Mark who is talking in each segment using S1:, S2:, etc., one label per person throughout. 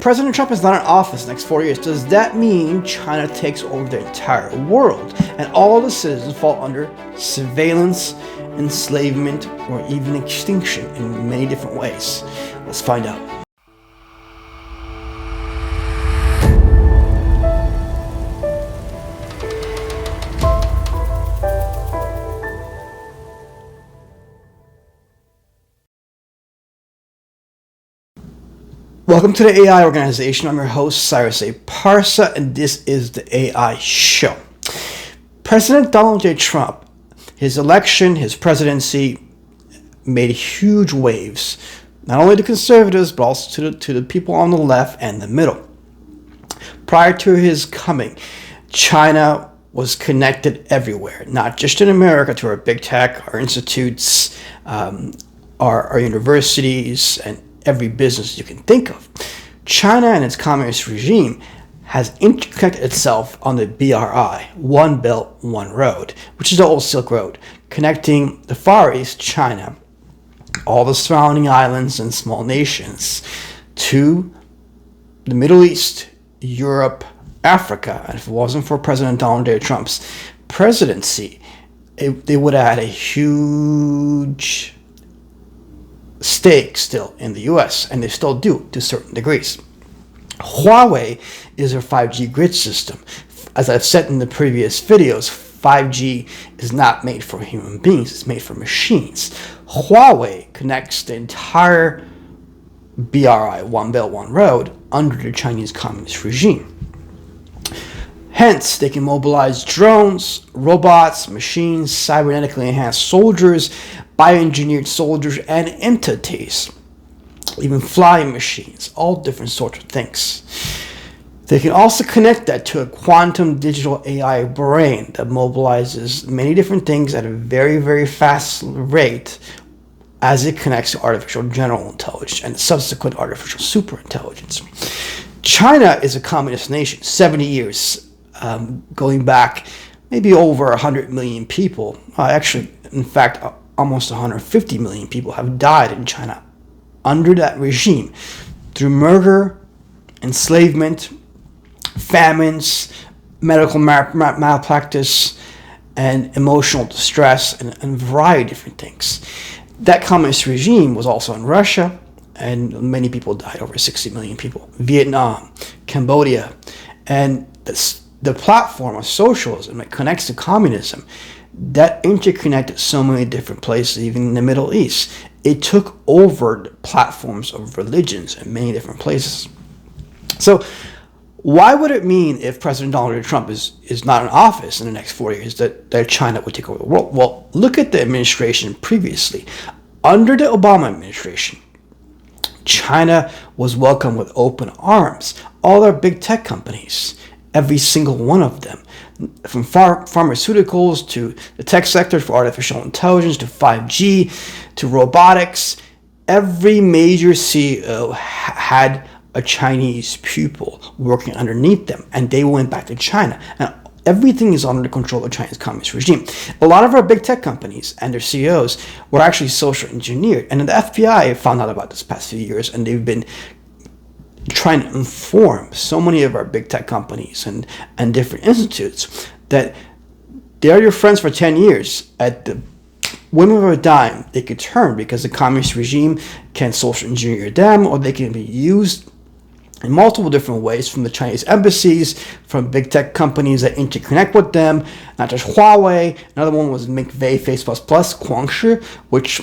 S1: President Trump is not in office next 4 years. Does that mean China takes over the entire world and all the citizens fall under surveillance, enslavement, or even extinction in many different ways? Let's find out. Welcome to the AI organization. I'm your host, Cyrus A.Parsa, and this is the AI Show. President Donald J. Trump, his election, his presidency made huge waves, not only to conservatives, but also to the people on the left and the middle. Prior to his coming, China was connected everywhere, not just in America to our big tech, our institutes, our universities, and every business you can think of. China and its communist regime has interconnected itself on the BRI, One Belt, One Road, which is the old Silk Road, connecting the Far East, China, all the surrounding islands and small nations, to the Middle East, Europe, Africa. And if it wasn't for President Donald J. Trump's presidency, they would have had a huge stake still in the US, and they still do to certain degrees. Huawei is their 5G grid system. As I've said in the previous videos, 5G is not made for human beings, it's made for machines. Huawei connects the entire BRI, One Belt, One Road, under the Chinese Communist regime. Hence, they can mobilize drones, robots, machines, cybernetically enhanced soldiers, bioengineered soldiers, and entities, even flying machines, all different sorts of things. They can also connect that to a quantum digital AI brain that mobilizes many different things at a very, very fast rate as it connects to artificial general intelligence and subsequent artificial superintelligence. China is a communist nation, 70 years, going back maybe over 100 million people. Actually, in fact, almost 150 million people have died in China under that regime through murder, enslavement, famines, medical malpractice, and emotional distress, and a variety of different things. That communist regime was also in Russia, and many people died, over 60 million people. Vietnam, Cambodia, and the platform of socialism that connects to communism, that interconnected so many different places, even in the Middle East. It took over the platforms of religions in many different places. So why would it mean if President Donald Trump is not in office in the next 4 years that China would take over the world? Well, look at the administration previously. Under the Obama administration, China was welcomed with open arms. All our big tech companies, every single one of them, from pharmaceuticals to the tech sector for artificial intelligence to 5G to robotics, every major CEO had a Chinese pupil working underneath them, and they went back to China. And everything is under the control of the Chinese Communist regime. A lot of our big tech companies and their CEOs were actually social engineered, and the FBI found out about this past few years, and they've been trying to inform so many of our big tech companies and different institutes that they're your friends for 10 years. At the whim of a dime, they could turn, because the communist regime can social engineer them, or they can be used in multiple different ways from the Chinese embassies, from big tech companies that interconnect with them, not just Huawei. Another one was McVeigh Face++, Guangshi, which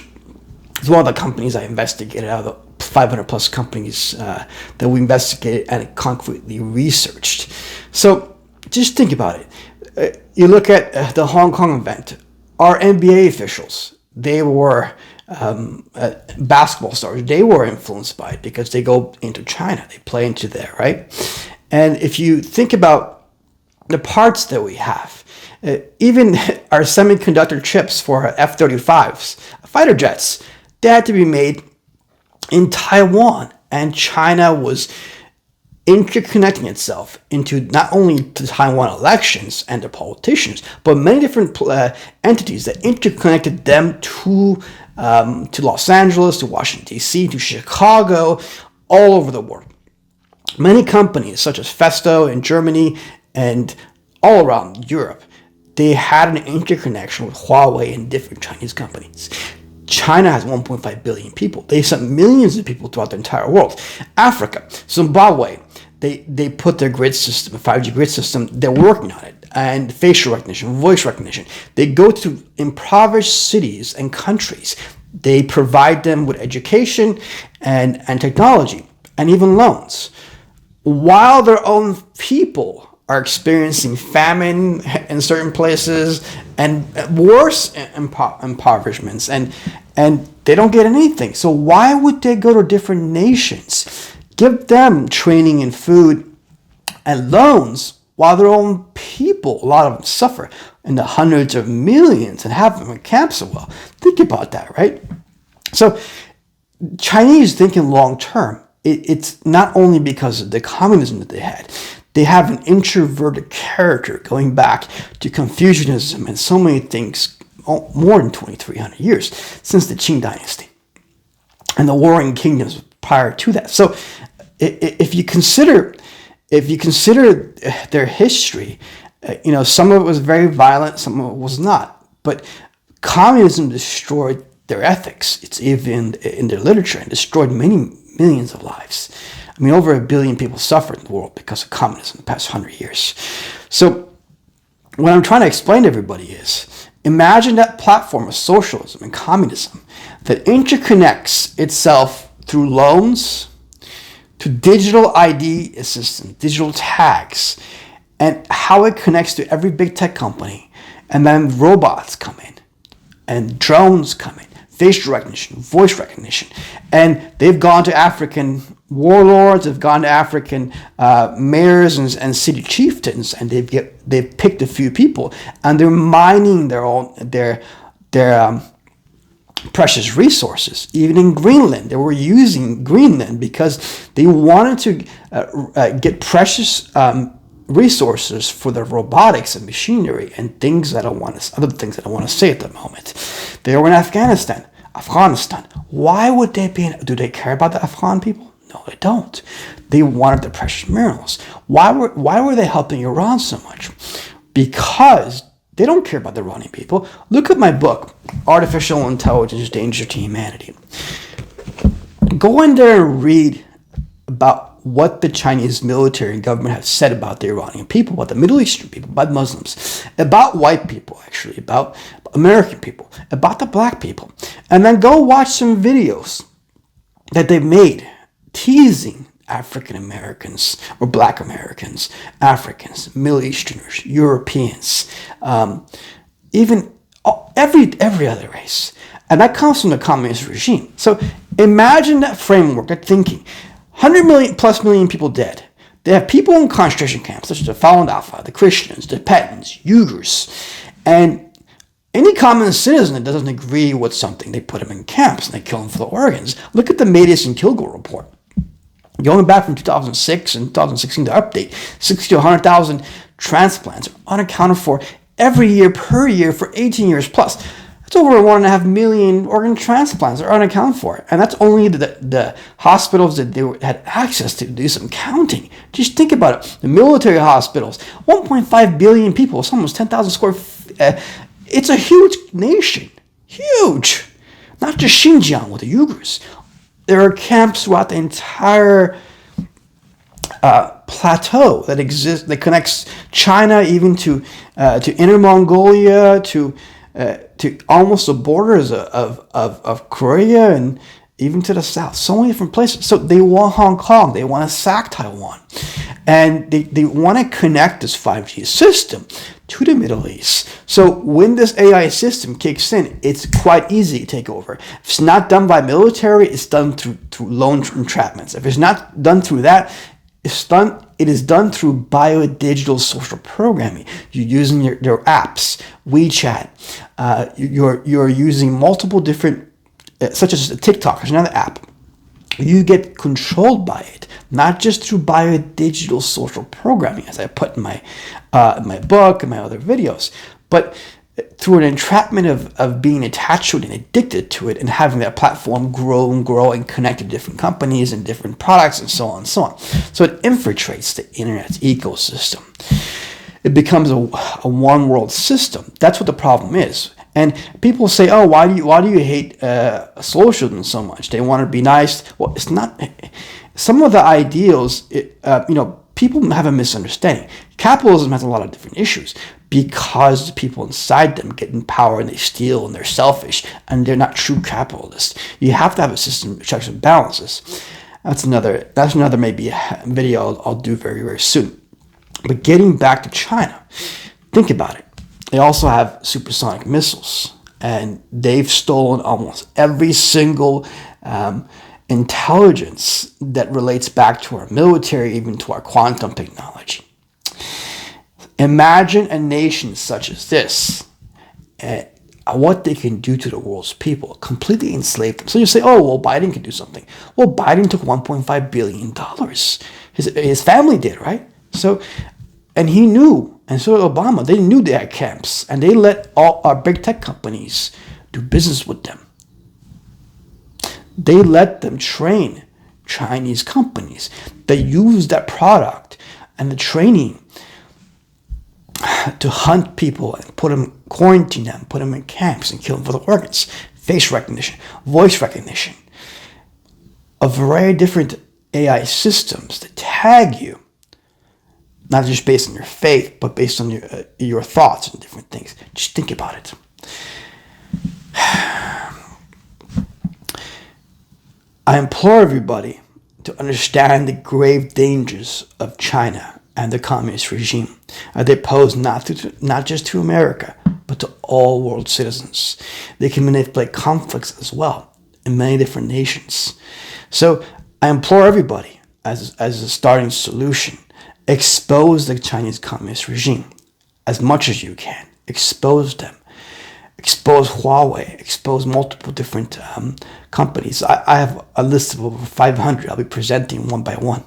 S1: is one of the companies I investigated out of the 500 plus companies that we investigated and concretely researched. So just think about it. You look at the Hong Kong event, our NBA officials, they were basketball stars. They were influenced by it because they go into China. They play into there, right? And if you think about the parts that we have, even our semiconductor chips for F-35s, fighter jets, they had to be made in Taiwan, and China was interconnecting itself into not only the Taiwan elections and the politicians, but many different entities that interconnected them to Los Angeles, to Washington, D.C., to Chicago, all over the world. Many companies, such as Festo in Germany and all around Europe, they had an interconnection with Huawei and different Chinese companies. China has 1.5 billion people. They sent millions of people throughout the entire world. Africa, Zimbabwe, they put their grid system, a 5G grid system, they're working on it. And facial recognition, voice recognition. They go to impoverished cities and countries. They provide them with education and technology and even loans, while their own people are experiencing famine in certain places and worse impoverishments, and they don't get anything. So why would they go to different nations, give them training and food and loans, while their own people, a lot of them, suffer in the hundreds of millions and have them in camps as well? Think about that, right? So Chinese thinking long term. It's not only because of the communism that they had. They have an introverted character going back to Confucianism and so many things, more than 2,300 years since the Qing dynasty and the warring kingdoms prior to that. So if you consider their history, some of it was very violent, some of it was not. But communism destroyed their ethics. It's even in their literature, and destroyed many millions of lives. I mean, over 1 billion people suffered in the world because of communism in the past 100 years. So what I'm trying to explain to everybody is, imagine that platform of socialism and communism that interconnects itself through loans, to digital ID assistance, digital tags, and how it connects to every big tech company. And then robots come in, and drones come in, facial recognition, voice recognition. And they've gone to African warlords, they've gone to African mayors and city chieftains, and they've picked a few people, and they're mining their precious resources. Even in Greenland, they were using Greenland because they wanted to get precious resources for their robotics and machinery and things that other things that I want to say at the moment. They were in Afghanistan. Why would they be do they care about the Afghan people? No, they don't. They wanted the precious minerals. Why were they helping Iran so much? Because they don't care about the Iranian people. Look at my book, Artificial Intelligence, Danger to Humanity. Go in there and read about what the Chinese military and government have said about the Iranian people, about the Middle Eastern people, about Muslims, about white people, actually, about American people, about the black people. And then go watch some videos that they made teasing African Americans or Black Americans, Africans, Middle Easterners, Europeans, even every other race. And that comes from the communist regime. So imagine that framework, that thinking. 100 million plus million people dead. They have people in concentration camps, such as the Falun Dafa, the Christians, the Tibetans, Uyghurs. And any common citizen that doesn't agree with something, they put them in camps and they kill them for the organs. Look at the Mattis and Kilgore report. Going back from 2006 and 2016 to update, 60 to 100,000 transplants are unaccounted for every year per year for 18 years plus. That's over 1.5 million organ transplants are unaccounted for. And that's only the hospitals that they had access to do some counting. Just think about it. The military hospitals, 1.5 billion people, it's almost 10,000 square feet. It's a huge nation. Huge. Not just Xinjiang with the Uyghurs. There are camps throughout the entire plateau that exists, that connects China even to Inner Mongolia, to almost the borders of Korea and even to the south. So many different places. So they want Hong Kong. They want to sack Taiwan. And they want to connect this 5G system to the Middle East. So when this AI system kicks in, it's quite easy to take over. If it's not done by military, it's done through loan entrapments. If it's not done through that, it is done through biodigital social programming. You're using your apps, WeChat. You're using multiple different, such as TikTok, is another app. You get controlled by it, not just through biodigital social programming, as I put in my book and my other videos, but through an entrapment of being attached to it and addicted to it and having that platform grow and grow and connect to different companies and different products and so on and so on. So it infiltrates the internet's ecosystem. It becomes a one world system. That's what the problem is. And people say, "Oh, why do you hate socialism so much? They want to be nice." Well, it's not. Some of the ideals, people have a misunderstanding. Capitalism has a lot of different issues because the people inside them get in power and they steal and they're selfish and they're not true capitalists. You have to have a system of checks and balances. That's another maybe video I'll do very, very soon. But getting back to China, think about it. They also have supersonic missiles, and they've stolen almost every single intelligence that relates back to our military, even to our quantum technology. Imagine a nation such as this, what they can do to the world's people, completely enslave them. So you say, "Oh, well, Biden can do something." Well, Biden took $1.5 billion. His family did, right? So, and he knew, and so did Obama. They knew they had camps, and they let all our big tech companies do business with them. They let them train Chinese companies. They use that product and the training to hunt people and quarantine them, put them in camps and kill them for the organs. Face recognition, voice recognition, a variety of different AI systems that tag you, not just based on your faith, but based on your thoughts and different things. Just think about it. I implore everybody to understand the grave dangers of China and the communist regime. They pose not just to America, but to all world citizens. They can manipulate conflicts as well in many different nations. So I implore everybody, as a starting solution, expose the Chinese communist regime as much as you can. Expose them. Expose Huawei. Expose multiple different companies. I have a list of over 500. I'll be presenting one by one.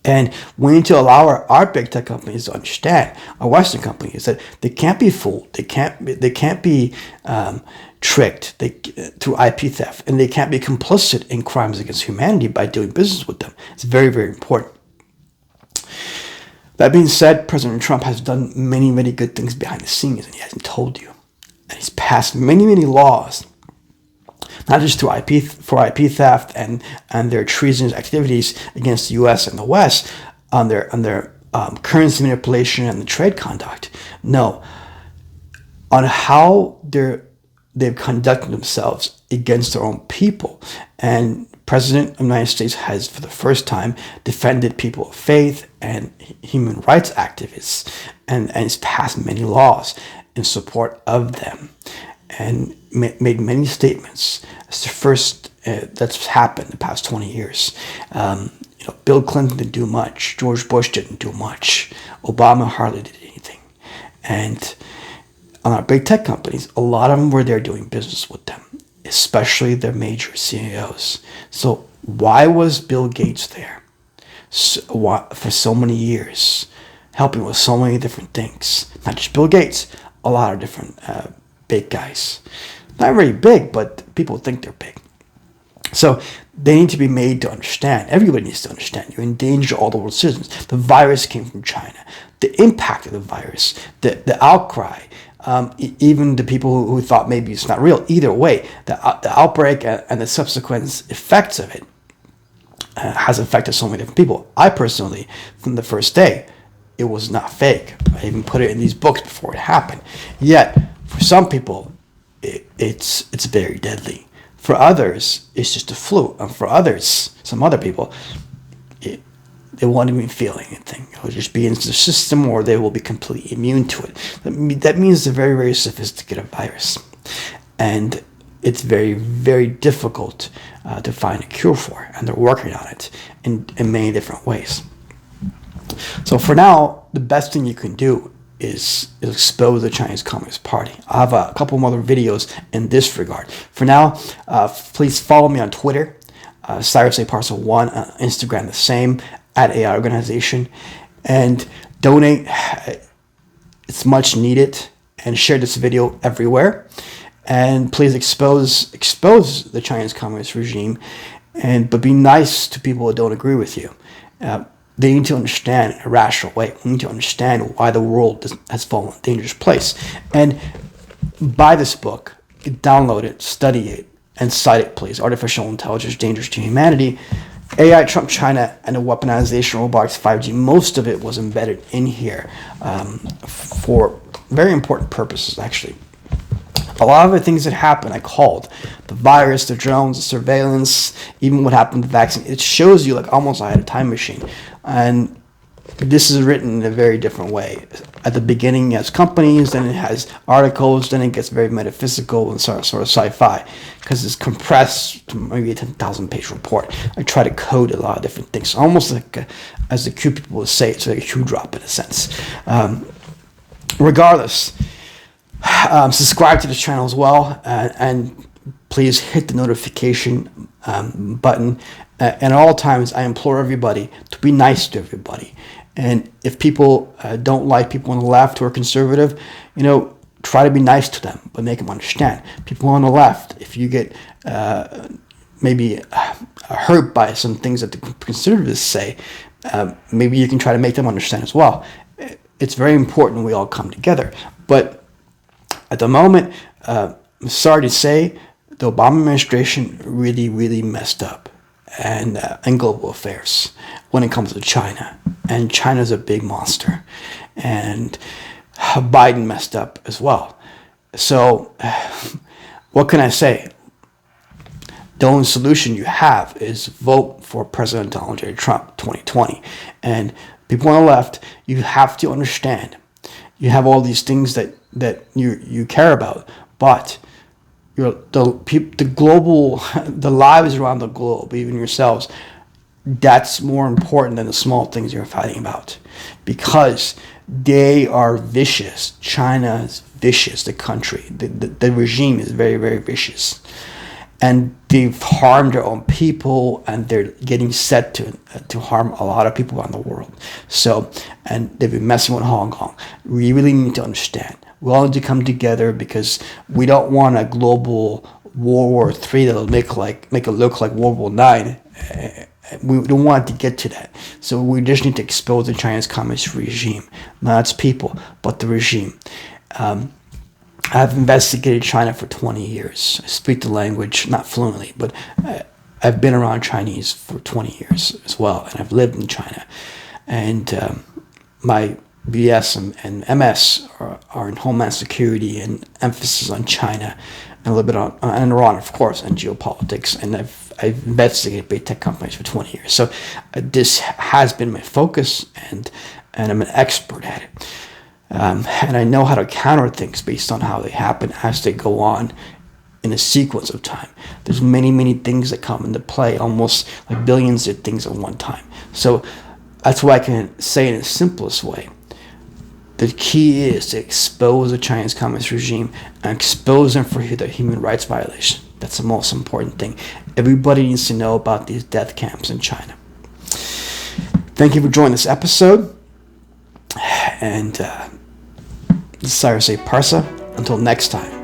S1: And we need to allow our big tech companies to understand, our Western companies, that they can't be fooled. They can't be tricked through IP theft, and they can't be complicit in crimes against humanity by doing business with them. It's very, very important. That being said, President Trump has done many, many good things behind the scenes, and he hasn't told you. And he's passed many, many laws, not just for IP theft and their treasonous activities against the U.S. and the West on their currency manipulation and the trade conduct. No, on how they've conducted themselves against their own people. And President of the United States has, for the first time, defended people of faith and human rights activists, and has passed many laws in support of them, and made many statements. It's the first that's happened in the past 20 years. Bill Clinton didn't do much. George Bush didn't do much. Obama hardly did anything. And on our big tech companies, a lot of them were there doing business with them, especially their major CEOs. So why was Bill Gates there for so many years, helping with so many different things? Not just Bill Gates, a lot of different big guys. Not very big, but people think they're big. So they need to be made to understand. Everybody needs to understand. You endanger all the world's citizens. The virus came from China. The impact of the virus, the outcry, even the people who thought maybe it's not real. Either way, the outbreak and the subsequent effects of it has affected so many different people. I personally, from the first day, it was not fake. I even put it in these books before it happened. Yet, for some people, it's very deadly. For others, it's just a flu. And for others, some other people, they won't even feel anything. It will just be in the system, or they will be completely immune to it. That means it's a very, very sophisticated virus. And it's very, very difficult to find a cure for. And they're working on it in many different ways. So for now, the best thing you can do is expose the Chinese Communist Party. I have a couple more videos in this regard. For now, please follow me on Twitter, Cyrus A.Parsa 1, Instagram the same, at AI Organization, and donate. It's much needed, and share this video everywhere. And please expose the Chinese Communist regime, but be nice to people that don't agree with you. They need to understand in a rational way. We need to understand why the world has fallen a dangerous place. And buy this book, download it, study it, and cite it, please. Artificial Intelligence, Dangerous to Humanity. AI, Trump, China, and the Weaponization of Robotics, 5G. Most of it was embedded in here for very important purposes, actually. A lot of the things that happened, I called. The virus, the drones, the surveillance, even what happened with the vaccine. It shows you like almost I had a time machine. And this is written in a very different way. At the beginning, it has companies, then it has articles, then it gets very metaphysical and sort of sci-fi, because it's compressed to maybe a 10,000-page report. I try to code a lot of different things, almost like, as the Q people would say, it's like a shoe drop in a sense. Regardless, subscribe to this channel as well, and please hit the notification button. And at all times, I implore everybody to be nice to everybody. And if people don't like people on the left who are conservative, try to be nice to them, but make them understand. People on the left, if you get maybe hurt by some things that the conservatives say, maybe you can try to make them understand as well. It's very important we all come together. But at the moment, I'm sorry to say, the Obama administration really, really messed up in global affairs when it comes to China. And China's a big monster. And Biden messed up as well. So what can I say? The only solution you have is vote for President Donald J. Trump 2020. And people on the left, you have to understand, you have all these things that you care about, but the lives around the globe, even yourselves, that's more important than the small things you're fighting about, because they are vicious. China is vicious. The country, the regime is very, very vicious, and they've harmed their own people, and they're getting set to harm a lot of people around the world. So, and they've been messing with Hong Kong. We really need to understand. We all need to come together, because we don't want a global World War III that'll make it look like World War IX. We don't want to get to that. So we just need to expose the Chinese Communist regime, not its people, but the regime. I've investigated China for 20 years. I speak the language, not fluently, but I've been around Chinese for 20 years as well, and I've lived in China. And my BS and MS are in Homeland Security and emphasis on China, and a little bit on Iran, of course, and geopolitics. And I've investigated big tech companies for 20 years. So this has been my focus, and I'm an expert at it. And I know how to counter things based on how they happen as they go on in a sequence of time. There's many, many things that come into play, almost like billions of things at one time. So that's why I can say in the simplest way, the key is to expose the Chinese Communist regime and expose them for their human rights violation. That's the most important thing. Everybody needs to know about these death camps in China. Thank you for joining this episode. And this is Cyrus A.Parsa. Until next time.